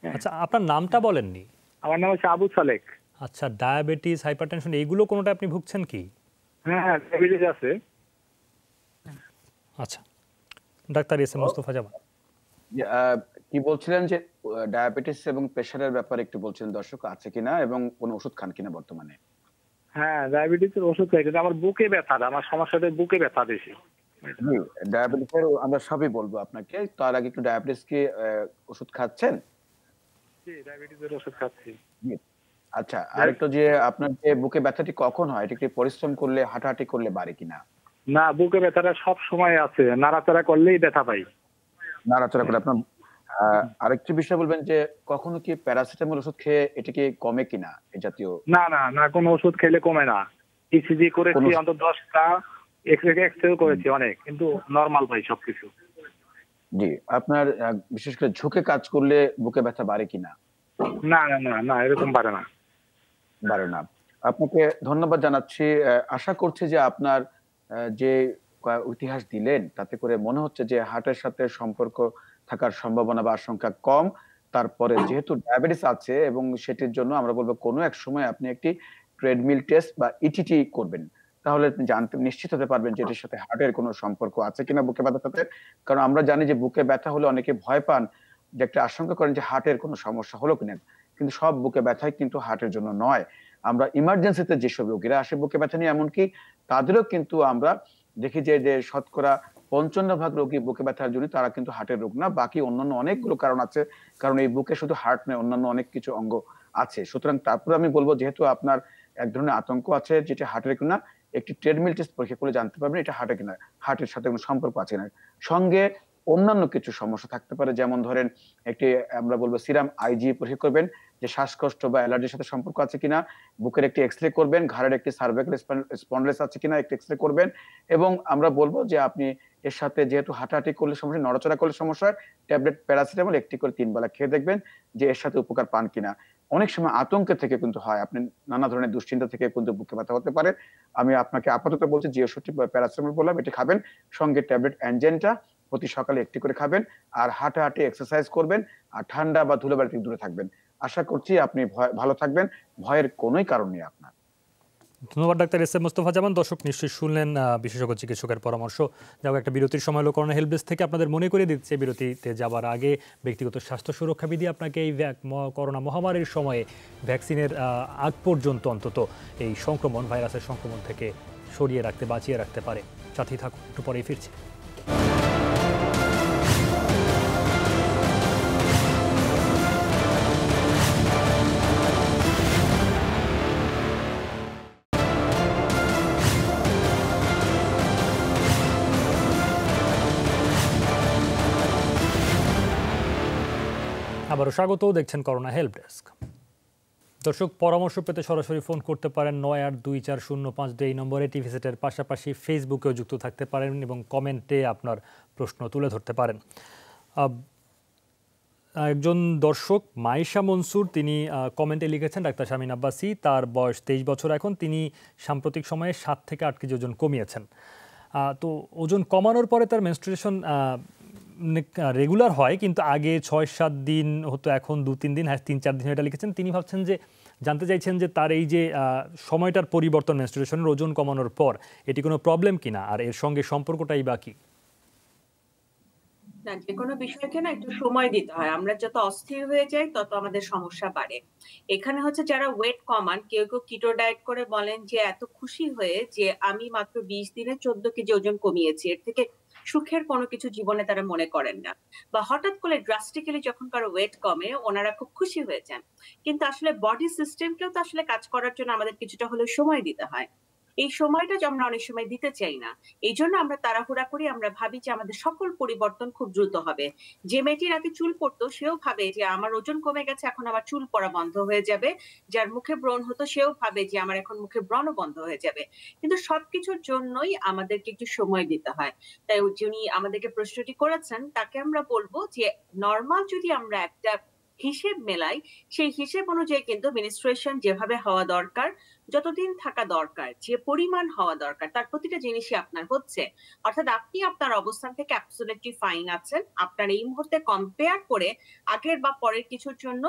আচ্ছা, আপনার নামটা বলেননি। আমার নাম হচ্ছে আবু সালেক। আচ্ছা, ডায়াবেটিস, হাইপারটেনশন এইগুলো কোনোটা আপনি ভুগছেন কি? হ্যাঁ, ডায়াবেটিস আছে। আচ্ছা, ডাক্তার এস এম মোস্তফা জামান কি বলছিলেন যে ডায়াবেটিস এবং প্রেশারের ব্যাপারে একটু বলছিলেন, দর্শক আছে কিনা এবং কোন ওষুধ খান কিনা বর্তমানে? হ্যাঁ, ডায়াবেটিসের ওষুধ খাই, কিন্তু আমার বুকে ব্যথা, আমার সমস্যাটা বুকে ব্যথা বেশি। জি, ডায়াবেটিসের আমরা সবই বলবো আপনাকে। তার আগে একটু ডায়াবেটিস কি ওষুধ খাচ্ছেন? জি, ডায়াবেটিসের ওষুধ খাচ্ছি। আচ্ছা, আর একটু যে আপনার যে বুকে ব্যথাটি কখন হয়, এটা কি পরিশ্রম করলে, হাঁটাহাঁটি করলে বাড়ে কিনা? না, বুকে ব্যথাটা সব সময় আছে, নাড়াচাড়া করলেই ব্যথা পাই। নাড়াচাড়া করে আপনার আরেকটি বিষয় বলবেন যে কখনো কি প্যারাসিটামল ওষুধ খেয়ে এটা কি কমে কিনা এই জাতীয়? না না না, কোনো ওষুধ খেলে কমে না। ইসিজি করেছি অন্তত 10টা, এক্সরে করেছি অনেক, কিন্তু নরমাল পাই সবকিছু। জি, আপনার বিশেষ করে ঝুঁকে কাজ করলে বুকে ব্যথা বাড়ে কিনা? না না না না, এরকম বাড়ে না। বাড়ে না। আপনাকে ধন্যবাদ জানাচ্ছি। আশা করছি যে আপনার যে ইতিহাস দিলেন তাতে করে মনে হচ্ছে যে হার্টের সাথে সম্পর্ক থাকার সম্ভাবনা বা আশঙ্কা কম। তারপরে যেহেতু ডায়াবেটিস আছে এবং সেটির জন্য আমরা বলবো কোনো এক সময় আপনি একটি ট্রেডমিল টেস্ট বা ইটিটি করবেন। তাহলে আপনি নিশ্চিত হতে পারবেন যে এটির সাথে হার্টের কোনো সম্পর্ক আছে কিনা বুকে ব্যথার সাথে। কারণ আমরা জানি যে বুকে ব্যথা হলে অনেকে ভয় পান, যে একটা আশঙ্কা করেন যে হার্টের কোনো সমস্যা হলো কিনা। কিন্তু সব বুকে ব্যথাই কিন্তু হার্টের জন্য নয়। আমরা ইমার্জেন্সিতে যেসব রোগীরা আসে বুকে ব্যথা নিয়ে, এমনকি তাদেরও কিন্তু আমরা দেখি যে শতকরা ৫৫% রোগী বুকে ব্যথার জন্য তারা কিন্তু হার্টের রোগ না, বাকি অন্যান্য অনেকগুলো কারণ আছে। কারণ এই বুকে শুধু হার্ট নয়, অন্যান্য অনেক কিছু অঙ্গ আছে। সুতরাং তারপরে আমি বলবো যেহেতু আপনার এক ধরনের আতঙ্ক আছে যেটা হার্টের কিনা, একটি ট্রেডমিল টেস্ট পরীক্ষা করে জানতে পারবেন এটা হার্টের কিনা, হার্টের সাথে কোনো সম্পর্ক আছে কিনা। সঙ্গে অন্যান্য কিছু সমস্যা থাকতে পারে, যেমন ধরেন একটি আমরা বলবো সিরাম আইজি পরীক্ষা করবেন যে শ্বাসকষ্ট বা অ্যালার্জির সাথে সম্পর্ক আছে কিনা, বুকের একটি এক্সরে করবেন, ঘাড়ের একটি সার্ভাইকাল স্পন্ডিলাইটিস আছে কিনা একটি এক্সরে করবেন, এবং আমরা বলবো যে আপনি এর সাথে যেহেতু হাঁটাহাঁটি করলে সমস্যা, নড়াচড়া করলে সমস্যা হয়, ট্যাবলেট প্যারাসিটামল একটি করে 3 বেলা খেয়ে দেখবেন যে এর সাথে উপকার পান কিনা। অনেক সময় আতঙ্কের থেকে কিন্তু হয়, আপনি নানা ধরনের দুশ্চিন্তা থেকে কিন্তু বুকে ব্যথা হতে পারে। আমি আপনাকে আপাতত বলছি যে ওষুধটি প্যারাসিটামল বললাম এটি খাবেন, সঙ্গে ট্যাবলেট অ্যানজেনটা প্রতি সকালে একটি করে খাবেন, আর হাঁটাহাঁটি এক্সারসাইজ করবেন, আর ঠান্ডা বা ধুলোবালি থেকে দূরে থাকবেন। আশা করছি আপনি ভালো থাকবেন, ভয়ের কোনোই কারণ নেই আপনার। ধন্যবাদ ডাক্তার এস এম মোস্তফা জামান। দর্শক নিশ্চয়ই শুনলেন বিশেষজ্ঞ চিকিৎসকের পরামর্শ। যাও একটা বিরতির সময় হলো, করোনা হেল্প ডেস্ক থেকে আপনাদের মনে করে দিচ্ছে বিরতিতে যাবার আগে ব্যক্তিগত স্বাস্থ্য সুরক্ষা বিধি আপনাকে এই করোনা মহামারীর সময়ে ভ্যাকসিনের আগ পর্যন্ত অন্তত এই সংক্রমণ, ভাইরাসের সংক্রমণ থেকে সরিয়ে রাখতে, বাঁচিয়ে রাখতে পারে। সাথেই থাকুন, একটু পরেই ফিরছি। আবারও স্বাগত, দেখছেন করোনা হেল্প ডেস্ক। দর্শক, পরামর্শ পেতে সরাসরি ফোন করতে পারেন ৯৮২৪০৫ এই নম্বরে। টিভি সেটের পাশাপাশি ফেসবুকেও যুক্ত থাকতে পারেন এবং কমেন্টে আপনার প্রশ্ন তুলে ধরতে পারেন। একজন দর্শক মাইশা মনসুর, তিনি কমেন্টে লিখেছেন, ডাক্তার শামীম আব্বাসী, তার বয়স 23 বছর এখন, তিনি সাম্প্রতিক সময়ে 7 থেকে 8 কেজি ওজন কমিয়েছেন। তো ওজন কমানোর পরে তার মেনস্ট্রুয়েশন রেগুলার হয়, কিন্তু আগে 6-7 দিন হতো, এখন 2-3 দিন, 3-4 দিন এটা লিখেছেন। তিনি ভাবছেন যে, জানতে চাইছেন যে তার এই যে সময়টার পরিবর্তন মেনস্ট্রুয়েশনের ওজন কমানোর পর এটি কোনো প্রবলেম কিনা, আর এর সঙ্গে সম্পর্কটাই বা কি? না, যে কোনো বিষয়কে না একটু সময় দিতে হয়। আমরা যত অস্থির হয়ে যাই তত আমাদের সমস্যা বাড়ে। এখানে হচ্ছে যারা ওয়েট কমান, কেউ কিটো ডায়েট করে বলেন যে এত খুশি হয়ে যে আমি মাত্র 20 দিনে 14 কেজি ওজন কমিয়েছি, এর থেকে সুখের কোনো কিছু জীবনে তারা মনে করেন না। বা হঠাৎ করে ড্রাস্টিক্যালি যখন কারো ওয়েট কমে ওনারা খুব খুশি হয়ে যান, কিন্তু আসলে বডি সিস্টেমকেও তো আসলে কাজ করার জন্য আমাদের কিছুটা হলেও সময় দিতে হয়। এই সময়টা যে আমরা অনেক সময় দিতে চাই না, এই জন্য আমরা তাড়াহুড়া করি, আমরা ভাবি যে আমাদের সকল পরিবর্তন খুব দ্রুত হবে। যে মেয়েটির আগে চুল পড়তো সেও ভাবে যে আমার ওজন কমে গেছে, এখন আমার চুল পড়া বন্ধ হয়ে যাবে। যার মুখে ব্রণ হতো সেও ভাবে যে আমার এখন মুখে ব্রণও বন্ধ হয়ে যাবে। কিন্তু সবকিছুর জন্যই আমাদেরকে একটু সময় দিতে হয়। তাই যিনি আমাদেরকে প্রশ্নটি করেছেন তাকে আমরা বলবো যে নর্মাল যদি আমরা একটা হিসেব মেলাই, সেই হিসেব অনুযায়ী কিন্তু মেনস্ট্রুয়েশন যেভাবে হওয়া দরকার, যতদিন থাকা দরকার, যে পরিমাণ হওয়া দরকার, তার প্রতিটা জিনিসই আপনার হচ্ছে। অর্থাৎ আপনি আপনার অবস্থান থেকে অ্যাবসলিউটলি ফাইন আছেন। আপনার এই মুহূর্তে কম্পেয়ার করে আগের বা পরের কিছুর জন্য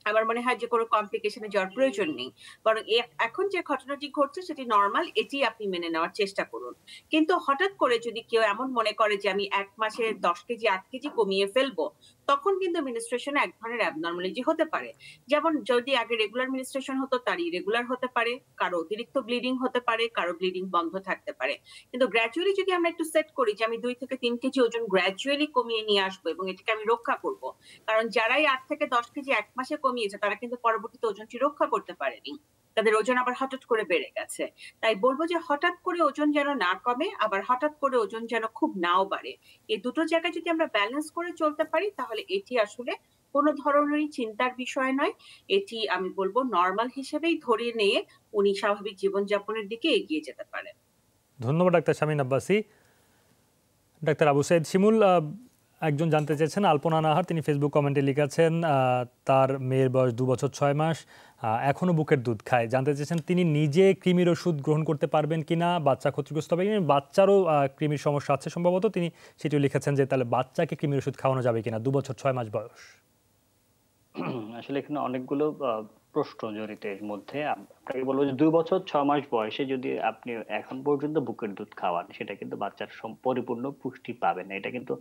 আমার মনে হয় যে কোনো কমপ্লিকেশনে যাওয়ার প্রয়োজন নেই। বরং এখন যে ঘটনাটি ঘটছে সেটি নর্মাল, এটি আপনি মেনে নেওয়ার চেষ্টা করুন। কিন্তু হঠাৎ করে যদি কেউ এমন মনে করে যে আমি 1 মাসে 10 কেজি 8 কেজি কমিয়ে ফেলবো, তখন কিন্তু মিনিস্ট্রেশনে এক ধরনের অ্যাবনর্মালিটি হতে পারে। যেমন যদি আগে রেগুলার মিনিস্ট্রেশন হতো, তার ইরেগুলার হতে পারে, কারো অতিরিক্ত ব্লিডিং হতে পারে, কারো ব্লিডিং বন্ধ থাকতে পারে। কিন্তু গ্র্যাজুয়ালি যদি আমরা একটু সেট করি যে আমি 2 থেকে 3 কেজি ওজন গ্র্যাজুয়ালি কমিয়ে নিয়ে আসবো এবং এটাকে আমি রক্ষা করব, কারণ যারাই 8 থেকে 10 কেজি এক মাসে কমিয়েছে তারা কিন্তু পরবর্তীতে ওজনটি রক্ষা করতে পারেনি, তাদের ওজন আবার হঠাৎ করে বেড়ে গেছে। তাই বলবো যে হঠাৎ করে ওজন যেন না কমে, আবার হঠাৎ করে ওজন যেন খুব নাও বাড়ে। এই দুটো জায়গায় যদি আমরা ব্যালেন্স করে চলতে পারি তাহলে এটি আসলে কোনো ধরনেরই চিন্তার বিষয় নয়। এটি আমি বলবো নর্মাল হিসেবেই ধরে নিয়ে উনি স্বাভাবিক জীবনযাপনের দিকে এগিয়ে যেতে পারেন। ধন্যবাদ ডাক্তার শামীন আব্বাসী। ডাক্তার আবু সাইদ শিমুল, একজন জানতে চেয়েছেন আলপনা নাহার, তিনি ফেসবুক কমেন্টে লিখেছেন তার মেয়ের বয়স 2 বছর 6 মাস, এখনো বুকের দুধ খায়। জানতে চেয়েছেন তিনি নিজে কৃমির ওষুধ গ্রহণ করতে পারবেন কিনা, বাচ্চা ক্ষতিগ্রস্ত হবে কিনা, বাচ্চারও কৃমির সমস্যা আছে সম্ভবত, তিনি সেটিও লিখেছেন যে তাহলে বাচ্চাকে কৃমির ওষুধ খাওয়ানো যাবে কিনা 2 বছর 6 মাস বয়স। আসলে এখানে অনেকগুলো প্রশ্ন জড়িত এর মধ্যে। আপনাকে বলবো যে 2 বছর 6 মাস বয়সে যদি আপনি এখন পর্যন্ত বুকের দুধ খাওয়ান, সেটা কিন্তু বাচ্চার পরিপূর্ণ পুষ্টি পাবে না। এটা কিন্তু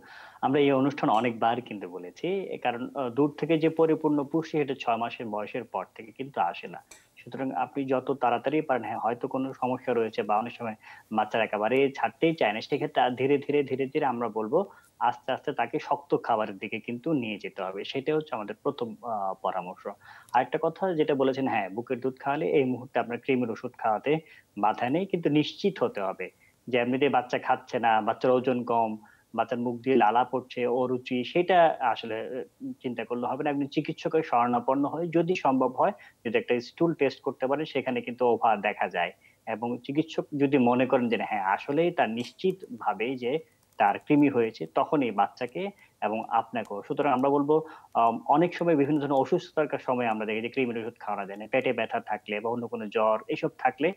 আমরা এই অনুষ্ঠান অনেকবার কিন্তু বলেছি, কারণ দুধ থেকে যে পরিপূর্ণ পুষ্টি এটা 6 মাসের বয়সের পর থেকে কিন্তু আসে না। সুতরাং আপনি যত তাড়াতাড়ি পারেন, হ্যাঁ হয়তো কোনো সমস্যা রয়েছে বা অনেক সময় বাচ্চারা একেবারে ছাড়তেই চায় না, সেক্ষেত্রে ধীরে ধীরে ধীরে ধীরে আমরা বলবো আস্তে আস্তে তাকে শক্ত খাবারের দিকে কিন্তু নিয়ে যেতে হবে। সেটা হচ্ছে আমাদের প্রথম পরামর্শ। আরেকটা কথা যেটা বলেছেন, হ্যাঁ বুকের দুধ খাওয়ালে এই মুহূর্তে আপনার কৃমির ওষুধ খাওয়াতে বাধা নেই, কিন্তু নিশ্চিত হতে হবে যে এমনিতে বাচ্চা খাচ্ছে না, বাচ্চার ওজন কম, বাচ্চার মুখ দিয়ে লালা পড়ছে, অরুচি, সেটা আসলে চিন্তা করলে হবে না। একজন চিকিৎসকের শরণাপন্ন হয়ে যদি সম্ভব হয়, যদি একটা স্টুল টেস্ট করতে পারে, সেখানে কিন্তু ওভার দেখা যায় এবং চিকিৎসক যদি মনে করেন যে হ্যাঁ আসলেই তার নিশ্চিত ভাবে যে তার কৃমি হয়েছে, তখনই বাচ্চাকে এবং আপনাকেও। সুতরাং আমরা বলবো অনেক সময় বিভিন্ন ধরনের অসুস্থতার সময় আমরা দেখি যে কৃমির ওষুধ খাওয়ানো যায় না। পেটে ব্যথা থাকলে বা অন্য কোনো জ্বর এসব থাকলে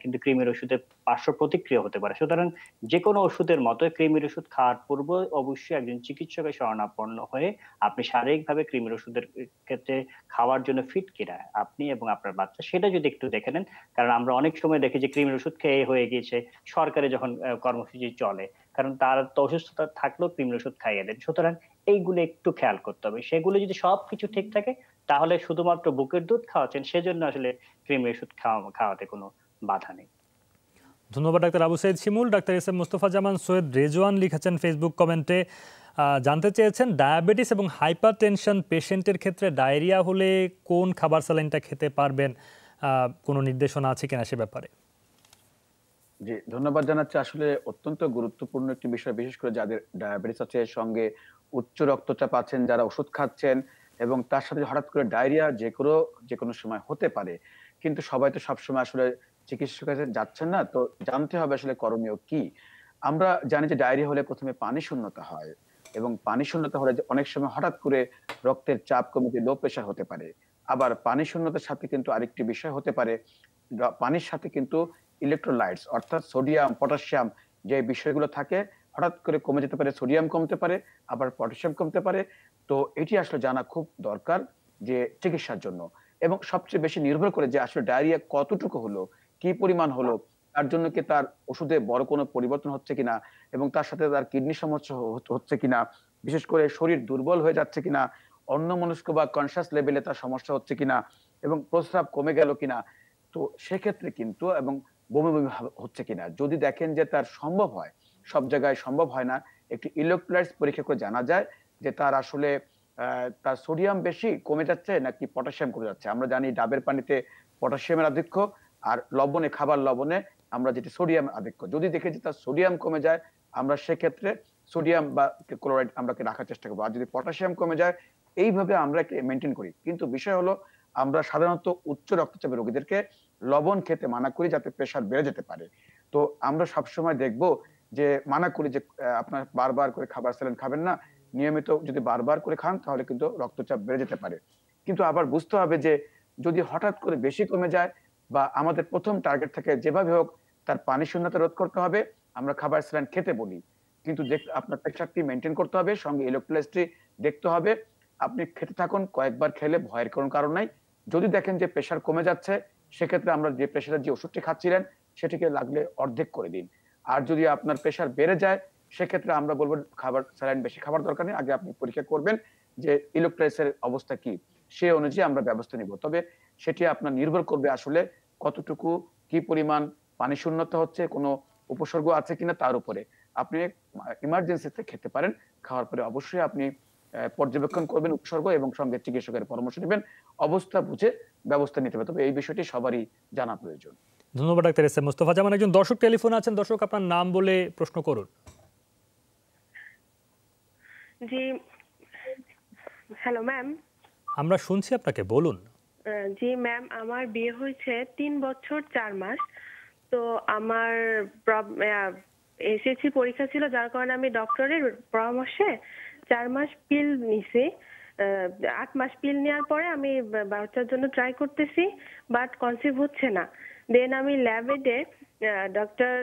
কিন্তু কৃমির ওষুধের পার্শ্ব প্রতিক্রিয়া হতে পারে। সুতরাং যে কোনো ওষুধের মতো কৃমির ওষুধ খাওয়ার পূর্বে অবশ্যই একজন চিকিৎসকের শরণাপন্ন হয়ে আপনি শারীরিকভাবে কৃমির ওষুধের ক্ষেত্রে খাওয়ার জন্য ফিট কিনা আপনি এবং আপনার বাচ্চা, সেটা যদি একটু দেখে নেন। কারণ আমরা অনেক সময় দেখি যে কৃমির ওষুধ খেয়ে হয়ে গিয়েছে, সরকারি যখন কর্মসূচি চলে, কারণ তার তো অসুস্থতা থাকলেও কৃমির ওষুধ খাইয়ে দেন। সুতরাং এইগুলো একটু খেয়াল করতে হবে। সেগুলো যদি সবকিছু ঠিক থাকে তাহলে শুধুমাত্র বুকের দুধ খাওয়াচ্ছেন, সেজন্য আসলে কৃমির ওষুধ খাওয়াতে কোনো বাধা নেই। ধন্যবাদ ডাক্তার আবু সাইদ শিমুল। ডাক্তার এস এম মোস্তফা জামান সৈয়দ রেজওয়ান লিখেছেন ফেসবুক কমেন্টে, জানতে চেয়েছেন ডায়াবেটিস এবং হাইপার টেনশন পেশেন্টের ক্ষেত্রে ডায়রিয়া হলে কোন খাবার স্যালাইনটা খেতে পারবেন, কোনো নির্দেশনা আছে কিনা সে ব্যাপারে। জি, ধন্যবাদ জানাচ্ছি। আসলে অত্যন্ত গুরুত্বপূর্ণ একটি বিষয়, বিশেষ করে যাদের ডায়াবেটিস আছে, সঙ্গে উচ্চ রক্তচাপ আছেন, যারা ওষুধ খাচ্ছেন এবং তার সাথে হঠাৎ করে ডায়রিয়া যে কোনো সময় হতে পারে। কিন্তু সবাই তো সবসময় আসলে চিকিৎসকের কাছে যাচ্ছেন না, তো জানতে হবে আসলে করণীয় কি। আমরা জানি যে ডায়রিয়া হলে প্রথমে পানি শূন্যতা হয় এবং পানি শূন্যতা হলে অনেক সময় হঠাৎ করে রক্তের চাপ কমে লো প্রেশার হতে পারে। আবার পানি শূন্যতার সাথে কিন্তু আরেকটি বিষয় হতে পারে, পানির সাথে কিন্তু ইলেকট্রোলাইটস অর্থাৎ সোডিয়াম, পটাশিয়াম যে বিষয়গুলো থাকে হঠাৎ করে কমে যেতে পারে। সোডিয়াম কমতে পারে, আবার পটাশিয়াম কমতে পারে। তো এটি আসলে জানা খুব দরকার যে চিকিৎসার জন্য, এবং সবচেয়ে বেশি নির্ভর করে যে আসলে ডায়রিয়া কতটুকু হলো, কি পরিমাণ হলো, তার জন্য কি তার ওষুধে বড় কোনো পরিবর্তন হচ্ছে কিনা এবং তার সাথে তার কিডনি সমস্যা হচ্ছে কিনা, বিশেষ করে শরীর দুর্বল হয়ে যাচ্ছে কিনা, অন্যমনস্ক বা কনসিয়াস লেভেলে তার সমস্যা হচ্ছে কিনা এবং প্রস্রাব কমে গেল কিনা। তো সেক্ষেত্রে কিন্তু এবং বমি বমি হচ্ছে কিনা যদি দেখেন যে তার সম্ভব হয়, সব জায়গায় সম্ভব হয় না, একটি ইলেকট্রোলাইটস পরীক্ষা করে জানা যায় যে তার আসলে তার সোডিয়াম বেশি কমে যাচ্ছে নাকি পটাশিয়াম কমে যাচ্ছে। আমরা জানি ডাবের পানিতে পটাশিয়ামের আধিক্য, আর লবণে, খাবার লবণে আমরা যেটি সোডিয়াম আধিক্য। যদি দেখে যে তার সোডিয়াম কমে যায়, আমরা সেক্ষেত্রে সোডিয়াম বা ক্লোরাইড আমরা রাখার চেষ্টা করবো। আর যদি পটাশিয়াম কমে যায়, এইভাবে আমরা মেনটেন করি। কিন্তু বিষয় হলো আমরা সাধারণত উচ্চ রক্তচাপের রোগীদেরকে লবণ খেতে মানা করি যাতে প্রেশার বেড়ে যেতে পারে। তো আমরা সবসময় দেখবো যে মানা করি যে আপনার বারবার করে খাবার স্যালাইন খাবেন না, নিয়মিত যদি বারবার করে খান তাহলে কিন্তু রক্তচাপ বেড়ে যেতে পারে। কিন্তু আবার বুঝতে হবে যে যদি হঠাৎ করে বেশি কমে যায় বা আমাদের প্রথম টার্গেট থাকে যেভাবে হোক তার পানি শূন্যতা রোধ করতে হবে, আমরা খাবার স্যালাইন খেতে বলি। কিন্তু আপনার প্রেশারটি মেনটেন করতে হবে, সঙ্গে ইলেকট্রোলাইটসটি দেখতে হবে। আপনি খেতে থাকুন, কয়েকবার খেলে ভয়ের কোনো কারণ নাই। যদি দেখেন যে প্রেশার কমে যাচ্ছে, সেক্ষেত্রে আমরা যে প্রেশারের যে ওষুধটি খাচ্ছিলেন সেটিকে লাগলে অর্ধেক করে দিন। আর যদি আপনার প্রেশার বেড়ে যায়, সেক্ষেত্রে আমরা বলবো খাবার স্যালাইন বেশি খাবার দরকার নেই, আগে আপনি পরীক্ষা করবেন যে ইলেকট্রাইসের অবস্থা কি, সেই অনুযায়ী আমরা ব্যবস্থা নিব। তবে সেটি আপনার নির্ভর করবে আসলে কতটুকু কি পরিমাণ পানি শূন্যতা হচ্ছে, কোনো উপসর্গ আছে কিনা তার উপরে। আপনি ইমার্জেন্সিতে খেতে পারেন, খাওয়ার পরে অবশ্যই আপনি পর্যবেক্ষণ করবেন উপসর্গ এবং সঙ্গে চিকিৎসকের পরামর্শ নেবেন, অবস্থা বুঝে ব্যবস্থা নিতে হবে। তবে এই বিষয়টি সবারই জানা প্রয়োজন। ধন্যবাদ ডাক্তার এস এম মোস্তফা জামান। একজন দর্শক টেলিফোন আছেন, দর্শক আপনার নাম বলে প্রশ্ন করুন। জি, হ্যালো ম্যাম। আমরা শুনছি আপনাকে, বলুন। জি ম্যাম, আমার বিয়ে হয়েছে 3 বছর 4 মাস। তো আমার এসএসসি পরীক্ষা ছিল, যার কারণে আমি ডক্টরের পরামর্শে 4 মাস পিল নিছি। 8 মাস পিল নেওয়ার পরে আমি বাচ্চার জন্য ট্রাই করতেছি, বাট কনসিভ হচ্ছে না। দেন আমি ল্যাবে ডক্টর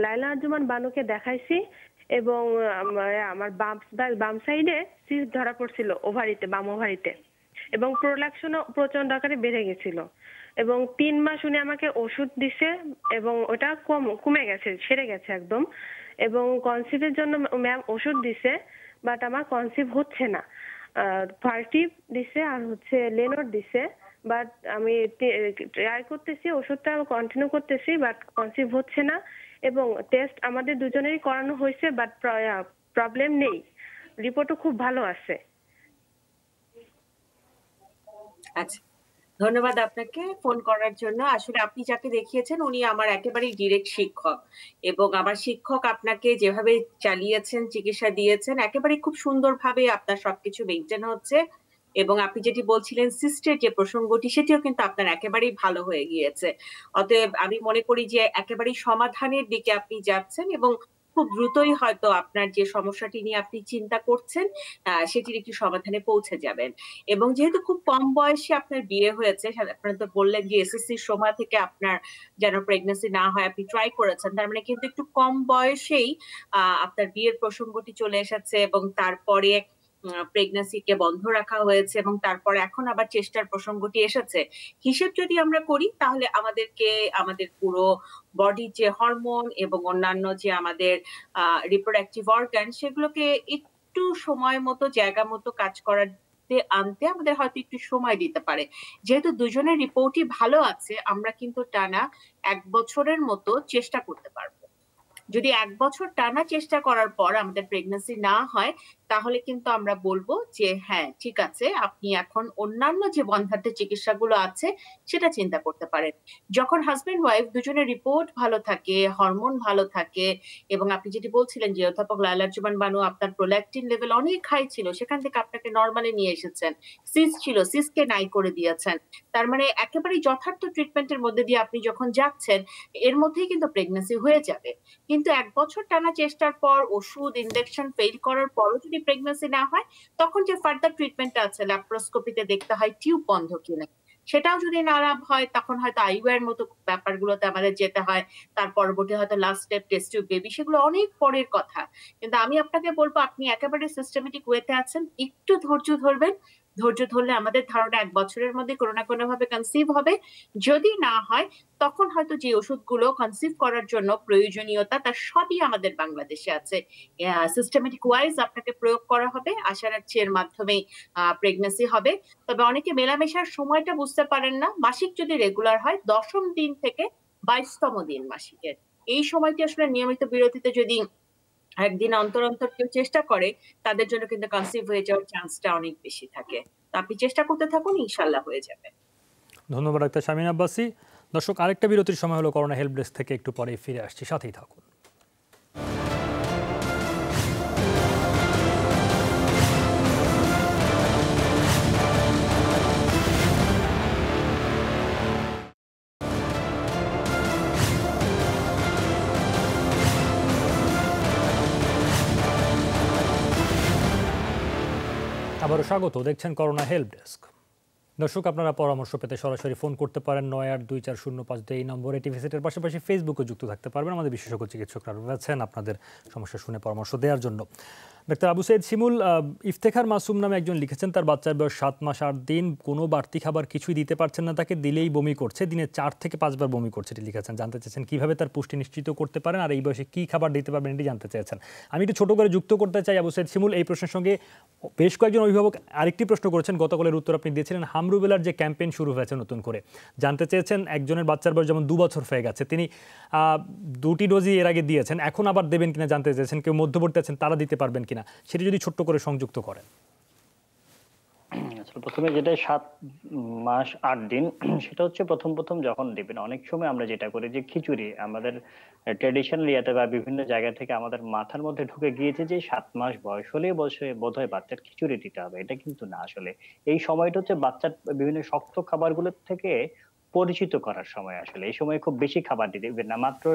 লাইলা আরজুমান বানুকে দেখাইছি এবং আমার বাম সাইডে সিস্ট ধরা পড়ছিল ওভারিতে, বাম ওভারিতে, এবং প্রোলাকশনও প্রচন্ড আকারে বেড়ে গেছিল। এবং 3 মাস উনি আমাকে ওষুধ দিছে এবং ওটা কমে গেছে, সেরে গেছে একদম। এবং কনসিভের জন্য ম্যাম ওষুধ দিছে, বাট আমার কনসিভ হচ্ছে না। ফার্টিভ দিছে আর হচ্ছে লেনোর দিছে, বাট আমি ট্রাই করতেছি, ওষুধটা কন্টিনিউ করতেছি, বাট কনসিভ হচ্ছে না। এবং টেস্ট আমাদের দুজনেরই করানো হয়েছে, বাট প্রবলেম নেই, রিপোর্টও খুব ভালো আছে। আচ্ছা, ধন্যবাদ আপনাকে ফোন করার জন্য। আসলে আপনি যাকে দেখিয়েছেন উনি আমার একেবারেই ডিরেক্ট শিক্ষক, এবং আমার শিক্ষক আপনাকে যেভাবে চালিয়েছেন, চিকিৎসা দিয়েছেন, একেবারে খুব সুন্দরভাবে আপনার সবকিছু মেনটেন হচ্ছে। এবং আপনি যেটি বলছিলেন সিস্টের যে প্রসঙ্গটি, সেটিও কিন্তু আপনার একেবারেই ভালো হয়ে গিয়েছে। অতএব আমি মনে করি যে একেবারেই সমাধানের দিকে আপনি যাচ্ছেন, এবং খুব দ্রুতই হয়তো আপনার যে সমস্যাটি নিয়ে আপনি চিন্তা করছেন সেটির একটি সমাধানে পৌঁছে যাবেন। এবং যেহেতু খুব কম বয়সে আপনার বিয়ে হয়েছে, আপনারা তো বললেন যে এসএসসির সময় থেকে আপনার যেন প্রেগন্যান্সি না হয় আপনি ট্রাই করেছেন, তার মানে কিন্তু একটু কম বয়সেই আপনার বিয়ের প্রসঙ্গটি চলে এসেছে, এবং তারপরে প্রেগন্যান্সিকে বন্ধ রাখা হয়েছে, এবং তারপরে এখন আবার চেষ্টার প্রসঙ্গটি এসেছে। হিসেব যদি আমরা করি তাহলে আমাদের পুরো বডির যে হরমোন এবং অন্যান্য যে আমাদের রিপ্রোডাক্টিভ অর্গান, সেগুলোকে একটু সময় মতো জায়গা মতো কাজ করাতে আনতে আমাদের হয়তো একটু সময় দিতে পারে। যেহেতু দুজনের রিপোর্টই ভালো আছে, আমরা কিন্তু টানা 1 বছরের মতো চেষ্টা করতে পারবো। যদি 1 বছর টানা চেষ্টা করার পর আমাদের প্রেগন্যান্সি না হয়, তাহলে কিন্তু আমরা বলবো যে হ্যাঁ ঠিক আছে, আপনি এখন অন্যান্য যে বন্ধাত্ম চিকিৎসাগুলো আছে সেটা চিন্তা করতে পারেন। যখন হাজবেন্ড ওয়াইফ দুজনের রিপোর্ট ভালো থাকে, হরমোন ভালো থাকে, এবং আপনি যেটি বলছিলেন যে অধ্যাপক লায়লা আরজুমান বানু আপনার প্রোল্যাকটিন লেভেল অনেক হাই ছিল, সেখান থেকে আপনাকে নরমালে নিয়ে এসেছেন। সিস্ট ছিল, সিস্টকে নাই করে দিয়েছেন। তার মানে একেবারে যথার্থ ট্রিটমেন্টের মধ্যে দিয়ে আপনি যখন যাচ্ছেন, এর মধ্যেই কিন্তু প্রেগন্যান্সি হয়ে যাবে। কিন্তু 1 বছর টানা চেষ্টার পর, ওষুধ ইনজেকশন ফেল করার পরও যদি প্রেগন্যান্সি না হয়, তখন যে ফার্দার ট্রিটমেন্ট আছে, ল্যাপ্রোস্কোপিতে দেখতে হয় টিউব বন্ধ কিনা, সেটাও যদি না লাভ হয়, তখন হয়তো আইওআর মতো ব্যাপারগুলোতে আমাদের যেতে হয়। তার পরবর্তী হয়তো last step test tube baby, সেগুলো অনেক পরের কথা। কিন্তু আমি আপনাকে বলবো, আপনি একেবারে সিস্টেমেটিক ওয়েতে আছেন, একটু ধৈর্য ধরবেন। ধৈর্য ধরলে আমাদের ধারণা 1 বছরের মধ্যে কোনো না কোনো ভাবে কনসিভ হবে। যদি না হয়, তখন হয়তো যে ওষুধগুলো কনসিভ করার জন্য প্রয়োজনীয়তা, তার সবই আমাদের বাংলাদেশে আছে। সিস্টেমেটিক ওয়াইজ আপনাকে প্রয়োগ করা হবে। আশা রাখছি এর মাধ্যমে প্রেগন্যান্সি হবে। তবে অনেকে মেলামেশার সময়টা বুঝতে পারেন না। মাসিক যদি রেগুলার হয়, 10ম দিন থেকে 22তম দিন মাসিকের, এই সময়টি আসলে নিয়মিত বিরতিতে যদি একদিন অন্তর অন্তর কেউ চেষ্টা করে, তাদের জন্য কিন্তু কনসিভ হয়ে যাওয়ার চান্সটা অনেক বেশি থাকে। তো আপনি চেষ্টা করতে থাকুন, ইনশাল্লাহ হয়ে যাবে। ধন্যবাদ ডাক্তার শামিন আব্বাসী। দর্শক, আরেকটা বিরতির সময় হলো, করোনা হেল্প ডেস্ক থেকে একটু পরে ফিরে আসছি, সাথেই থাকুন। আবারও স্বাগত, দেখছেন করোনা হেল্প ডেস্ক। দর্শক, আপনারা পরামর্শ পেতে সরাসরি ফোন করতে পারেন 982405 এই নম্বরে। টিভি সেটের পাশাপাশি ফেসবুকে যুক্ত থাকতে পারবেন। আমাদের বিশেষজ্ঞ চিকিৎসকরা রয়েছেন আপনাদের সমস্যা শুনে পরামর্শ দেওয়ার জন্য। ডাক্তার আবু সাইদ শিমুল, ইফতেখার মাসুম নামে একজন লিখেছেন তার বাচ্চার বয়স 7 মাস 8 দিন, কোনো বাড়তি খাবার কিছুই দিতে পারছেন না, তাকে দিলেই বমি করছে, দিনে 4 থেকে 5 বার বমি করছে, এটি লিখেছেন। জানতে চেয়েছেন কিভাবে তার পুষ্টি নিশ্চিত করতে পারেন আর এই বয়সে কি খাবার দিতে পারবেন এটি জানতে চেয়েছেন। আমি একটু ছোট করে যুক্ত করতে চাই আবু সাইদ শিমুল, এই প্রশ্নের সঙ্গে বেশ কয়েকজন অভিভাবক আরেকটি প্রশ্ন করেছেন, গতকালের উত্তর আপনি দিয়েছিলেন। হামরুবেলার যে ক্যাম্পেইন শুরু হয়েছে নতুন করে, জানতে চেয়েছেন একজনের বাচ্চার বয়স যেমন 2 বছর হয়ে গেছে, তিনি 2টি ডোজই এর আগে দিয়েছেন, এখন আবার দেবেন কিনা জানতে চেয়েছেন। কেউ মধ্যবর্তী আছেন, তারা দিতে পারবেন কিনা, সেটা যদি ছোট্ট করে সংযুক্ত করেন। আসলে প্রথমে যেটা 7 মাস 8 দিন, সেটা হচ্ছে প্রথম যখন দিবেন, অনেক সময় আমরা যেটা করি যে খিচুড়ি আমাদের ট্র্যাডিশনাল ইয়াতে বা বিভিন্ন জায়গা থেকে আমাদের মাথার মধ্যে ঢুকে গিয়েছে যে 7 মাস বয়স হলেই বোধহয় বাচ্চার খিচুড়ি দিতে হবে। এটা কিন্তু না। আসলে এই সময়টা হচ্ছে বাচ্চার বিভিন্ন শক্ত খাবারগুলোর থেকে পরিচিত করার সময়। আসলে এই সময় খুব বেশি খাবার দিবেন না। মাত্র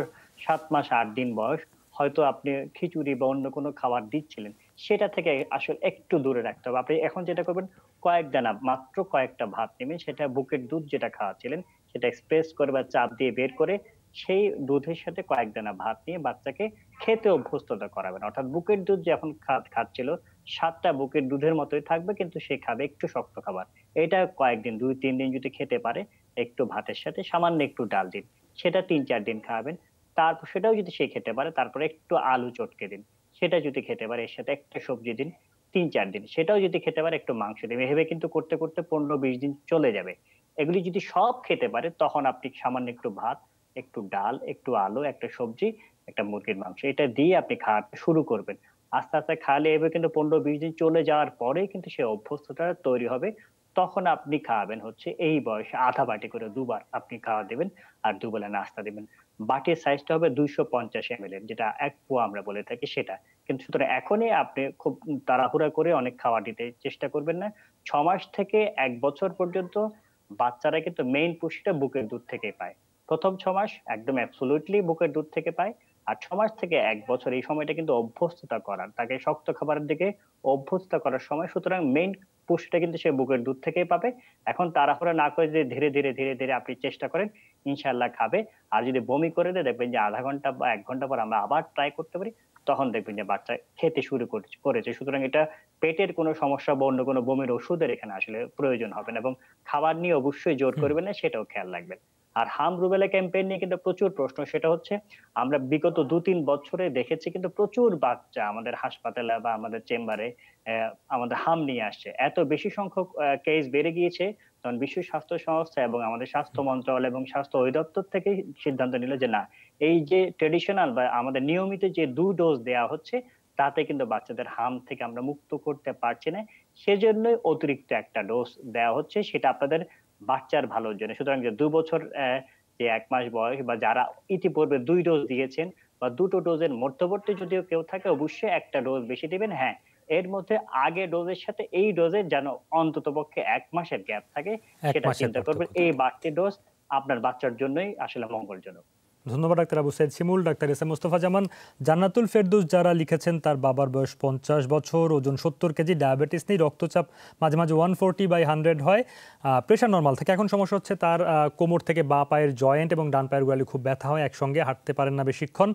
7 মাস 8 দিন বয়স, হয়তো আপনি খিচুড়ি বা অন্য কোনো খাবার দিচ্ছিলেন, সেটা থেকে আসলে একটু দূরে রাখতে হবে। আপনি এখন যেটা করবেন, কয়েক দানা, মাত্র কয়েকটা ভাত নেবেন, সেটা বুকের দুধ যেটা খাওয়াচ্ছিলেন সেটা এক্সপ্রেস করে বা চাপ দিয়ে বের করে সেই দুধের সাথে কয়েক দানা ভাত নিয়ে বাচ্চাকে খেতে অভ্যস্ততা করাবেন। অর্থাৎ বুকের দুধ যখন খাচ্ছিল, স্বাদটা বুকের দুধের মতোই থাকবে, কিন্তু সে খাবে একটু শক্ত খাবার। এটা কয়েকদিন, 2-3 দিন যদি খেতে পারে, একটু ভাতের সাথে সামান্য একটু ডাল দিন, সেটা 3-4 দিন খাওয়াবেন। তারপর সেটাও যদি সে খেতে পারে, তারপরে একটু আলু চটকে দিন, সেটা যদি খেতে পারে, এর সাথে একটা সবজি দিন 3-4 দিন, সেটাও যদি খেতে পারে, একটু মাংস দিন। এভাবে কিন্তু করতে করতে 15-20 দিন চলে যাবে। এগুলি যদি সব খেতে পারে, তখন আপনি সামান্য একটু ভাত, একটু ডাল, একটু আলু, একটা সবজি, একটা মুরগির মাংস, এটা দিয়ে আপনি খাওয়াতে শুরু করবেন। আস্তে আস্তে খাওয়ালে এভাবে কিন্তু 15-20 দিন চলে যাওয়ার পরে কিন্তু সে অভ্যস্ততা তৈরি হবে। তখন আপনি খাওয়াবেন হচ্ছে এই বয়সে আধা বাটি করে 2 বার আপনি খাওয়া দেবেন, আর দুবেলা নাস্তা দিবেন। বাটির সাইজটা হবে 250 ml এর, যেটা 1 পোয়া আমরা বলে থাকি সেটা। কিন্তু সুতরাং এখনই আপনি খুব তাড়াহুড়া করে অনেক খাবার দিতে চেষ্টা করবেন না। 6 মাস থেকে 1 বছর পর্যন্ত বাচ্চারা কিন্তু মেইন পুষ্টিটা বুকের দুধ থেকে পায়। প্রথম 6 মাস একদম অ্যাবসোলিউটলি বুকের দুধ থেকে পায়। আর 6 মাস থেকে 1 বছর এই সময়টা কিন্তু অভ্যস্ততা করার, তাকে শক্ত খাবারের দিকে অভ্যস্ত করার সময়। সুতরাং মেইন পুষ্টিটা কিন্তু সে বুকের দুধ থেকেই পাবে। এখন তাড়াহুড়া না করে যদি ধীরে ধীরে আপনি চেষ্টা করেন, ইনশাআল্লাহ খাবে। আর যদি বমি করে দেয়, দেখবেন যে আধা ঘন্টা বা 1 ঘন্টা পর আমরা আবার ট্রাই করতে পারি, তখন দেখবেন যে বাচ্চা খেতে শুরু করেছে। সুতরাং এটা পেটের কোনো সমস্যা বা অন্য কোনো বমির ওষুধের এখানে আসলে প্রয়োজন হবে না, এবং খাবার নিয়ে অবশ্যই জোর করবেন না, সেটাও খেয়াল রাখবেন। আর হাম রুবেলা ক্যাম্পেইন নিয়ে কিন্তু প্রচুর প্রশ্ন। সেটা হচ্ছে আমরা বিগত 2-3 বছরে দেখেছি কিন্তু প্রচুর বাচ্চা আমাদের হাসপাতালে বা আমাদের চেম্বারে আমাদের হাম নিয়ে আসছে। এত বেশি সংখ্যক কেস বেড়ে গিয়েছে, তখন বিশ্ব স্বাস্থ্য সংস্থা এবং আমাদের স্বাস্থ্য মন্ত্রণালয় এবং স্বাস্থ্য অধিদপ্তর থেকে সিদ্ধান্ত নিল যে না, এই যে ট্রেডিশনাল বা আমাদের নিয়মিত যে 2 ডোজ দেওয়া হচ্ছে, তাতে কিন্তু বাচ্চাদের হাম থেকে আমরা মুক্ত করতে পারছি না। সেজন্যই অতিরিক্ত একটা ডোজ দেওয়া হচ্ছে, সেটা আপনাদের বাচ্চার ভালোর জন্য। সুতরাং যে 2 বছর যে 1 মাস বয়স বা যারা ইতিপূর্বে 2 ডোজ দিয়েছেন বা দুটো ডোজের মধ্যবর্তী যদিও কেউ থাকে, অবশ্যই একটা ডোজ বেশি দিবেন। হ্যাঁ, এর মধ্যে আগে ডোজের সাথে এই ডোজের যেন অন্ততপক্ষে 1 মাসের গ্যাপ থাকে, সেটা চিন্তা করবেন। এই বাড়তি ডোজ আপনার বাচ্চার জন্যই আসলে মঙ্গলজনক। ধন্যবাদ ডাক্তার আবু সাইদ শিমুল। ডাক্তার এস এম মোস্তফা জামান, জান্নাতুল ফেরদৌস যারা লিখেছেন তার বাবার বয়স 50 বছর, ওজন 70 কেজি, ডায়াবেটিস নেই, রক্তচাপ মাঝে মাঝে 140/100 হয়, প্রেশার নর্মাল থাকে। এখন সমস্যা হচ্ছে তার কোমর থেকে বাঁ পায়ের জয়েন্ট এবং ডান পায়ের গোড়ালি খুব ব্যথা হয়, একসঙ্গে হাঁটতে পারেন না বেশিক্ষণ।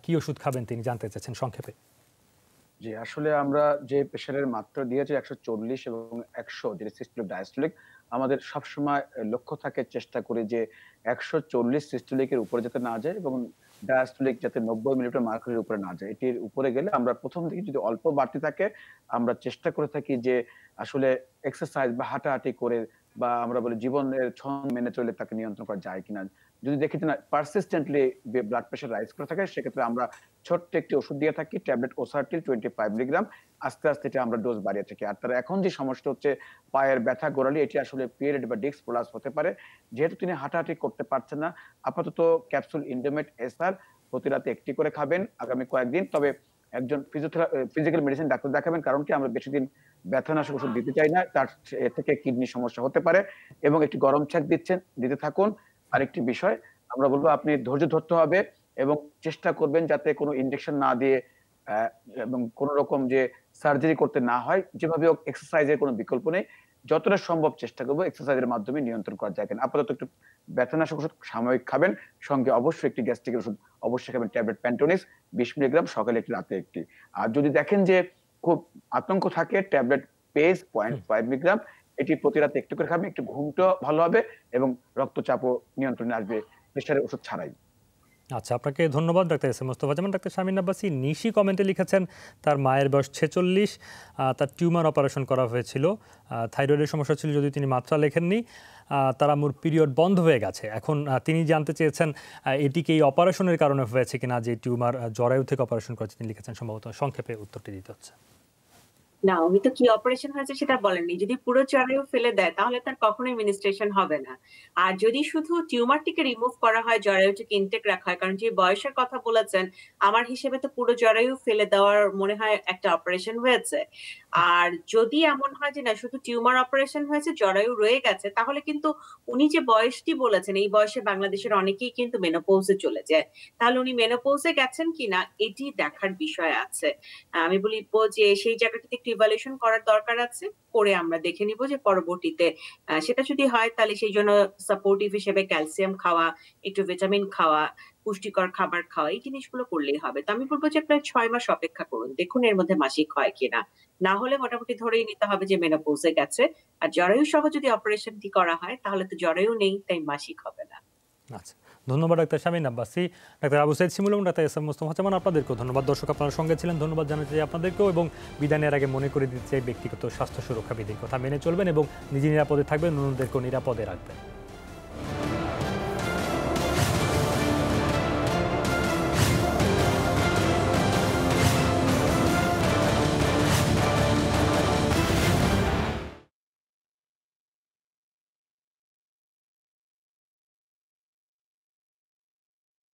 কি ওষুধ খাবেন তিনি জানতে চাচ্ছেন সংক্ষেপে। জি, আসলে আমরা যে প্রেশারের মাত্রা দিয়েছি 140 এবং 100, যেটা সিস্টোলিক ডায়াস্টোলিক, আমাদের সবসময় লক্ষ্য থাকে, চেষ্টা করি যে 140 সিস্টোলিকের উপরে যাতে না যায় এবং ডায়াস্টোলিক যাতে 90 মিলিমিটার মার্কারির উপরে না যায়। এটির উপরে গেলে আমরা প্রথম দিকে যদি অল্প বাড়তি থাকে, আমরা চেষ্টা করে থাকি যে আসলে এক্সারসাইজ বা হাঁটাহাঁটি করে বা আমরা বলি জীবনের ছন্দ মেনে চলে তাকে নিয়ন্ত্রণ করা যায় কিনা। যদি দেখি যে না পারসিস্টেন্টলি ব্লাড প্রেশার রাইজ করে থাকে, সেক্ষেত্রে আমরা ছোট্ট একটি ওষুধ দিয়ে থাকি, ট্যাবলেট ওসার্টিল 25 মিলিগ্রাম। আস্তে আস্তে এটা আমরা ডোজ বাড়িয়ে থাকি। আর তার এখন যে সমস্যা হচ্ছে পায়ের ব্যথা, গোড়ালি, এটি আসলে পিরিয়ড বা ডিস্ক প্রলাপস হতে পারে। যেহেতু তিনি হাঁটাহাঁটি করতে পারছেন না, আপাতত ক্যাপসুল ইন্ডোমেট এসআর প্রতি রাতে একটি করে খাবেন আগামী কয়েকদিন। তবে একজন ফিজিক্যাল মেডিসিন ডাক্তার দেখাবেন, কারণ কি আমরা বেশি দিন ব্যথানাশক ওষুধ দিতে চাই না, তার থেকে কিডনি সমস্যা হতে পারে। এবং একটি গরম ছ্যাঁক দিতে থাকুন। আরেকটি বিষয় আমরা বলবো, আপনি ধৈর্য ধরতে হবে এবং চেষ্টা করবেন যাতে কোনো ইনজেকশন না দিয়ে এবং কোন রকম যে সার্জারি করতে না হয়। যেভাবে হোক এক্সারসাইজের কোনো বিকল্প নেই, যতটা সম্ভব চেষ্টা করবো এক্সারসাইজের মাধ্যমে নিয়ন্ত্রণ করা যায়। আপাতত একটু ব্যথানাশক ওষুধ সাময়িক খাবেন, সঙ্গে অবশ্যই একটি গ্যাস্ট্রিকের ওষুধ অবশ্যই খাবেন, ট্যাবলেট প্যান্টোনিস 20 মিলিগ্রাম, সকালে একটি রাতে একটি। আর যদি দেখেন যে খুব আতঙ্ক থাকে, ট্যাবলেট পেজ 0.5 মিলিগ্রাম, এটি প্রতি রাতে একটু করে খাবেন, একটু ঘুমটাও ভালো হবে এবং রক্তচাপও নিয়ন্ত্রণে আসবে প্রেশারের ওষুধ ছাড়াই। আচ্ছা, আপনাকে ধন্যবাদ ডাক্তার এস এম মোস্তফা জামান। ডাক্তার শামীম আব্বাসী নিশি কমেন্টে লিখেছেন তার মায়ের বয়স 46, তার টিউমার অপারেশন করা হয়েছিল, থাইরয়েডের সমস্যা ছিল যদিও তিনি মাত্রা লেখেননি, তার আম্মুর পিরিয়ড বন্ধ হয়ে গেছে। এখন তিনি জানতে চেয়েছেন এটি কি এই অপারেশনের কারণে হয়েছে কিনা, যে টিউমার জরায়ু থেকে অপারেশন করেছে তিনি লিখেছেন। সম্ভবত সংক্ষেপে উত্তরটি দিতে হচ্ছে। না, উনি তো কি অপারেশন হয়েছে সেটা বলেননি। যদি পুরো জরায়ু ফেলে দেয় তাহলে তার কখনোই মিনিস্ট্রেশন হবে না। আর যদি শুধু টিউমারটিকে রিমুভ করা হয়, জরায়ুটিকে ইনটেক রাখা হয়, কারণ যে বয়সের কথা বলেছেন আমার হিসেবে তো পুরো জরায়ু ফেলে দেওয়ার মনে হয় একটা অপারেশন হয়েছে। আর যদি এমন হয় যে না শুধু টিউমার অপারেশন হয়েছে, জরায়ু রয়ে গেছে, তাহলে কিন্তু উনি যে বয়সটি বলেছেন এই বয়সে বাংলাদেশের অনেকেই কিন্তু মেনোপৌজে চলে যায়। তাহলে উনি মেনোপৌজে গেছেন কিনা এটি দেখার বিষয় আছে। আমি বলবো যে সেই জায়গাটিতে একটু ইভালুয়েশন করার দরকার আছে, করে আমরা দেখে নিব যে পরবর্তীতে সেটা যদি হয় তাহলে সেই জন্য সাপোর্টিভ হিসেবে ক্যালসিয়াম খাওয়া, একটু ভিটামিন খাওয়া, পুষ্টিকর খাবার খাওয়া, এই জিনিসগুলো করলেই হবে। তো আমি বলবো যে প্রায় 6 মাস অপেক্ষা করুন, দেখুন এর মধ্যে মাসিক হয় কিনা। না হলে মোটামুটি ধরেই নিতে হবে যে মেনোপৌজে গেছে। আর জরায়ু সহ যদি অপারেশনটি করা হয় তাহলে তো জরায়ু নেই, তাই মাসিক হবে না। আচ্ছা, ধন্যবাদ ডাক্তার শামীম আব্বাসী, ডাক্তার আবু সাইদ শিমুল এবং ডাক্তার এস এম মোস্তফা জামান। আপনাদেরকেও ধন্যবাদ। দর্শক আপনারা সঙ্গে ছিলেন, ধন্যবাদ জানাতে চাই আপনাদেরকেও। এবং বিদায় নেওয়ার আগে মনে করে দিতে চাই ব্যক্তিগত স্বাস্থ্য সুরক্ষা বিধির কথা মেনে চলবেন এবং নিজে নিরাপদে থাকবেন, অন্যদেরকেও নিরাপদে রাখবেন।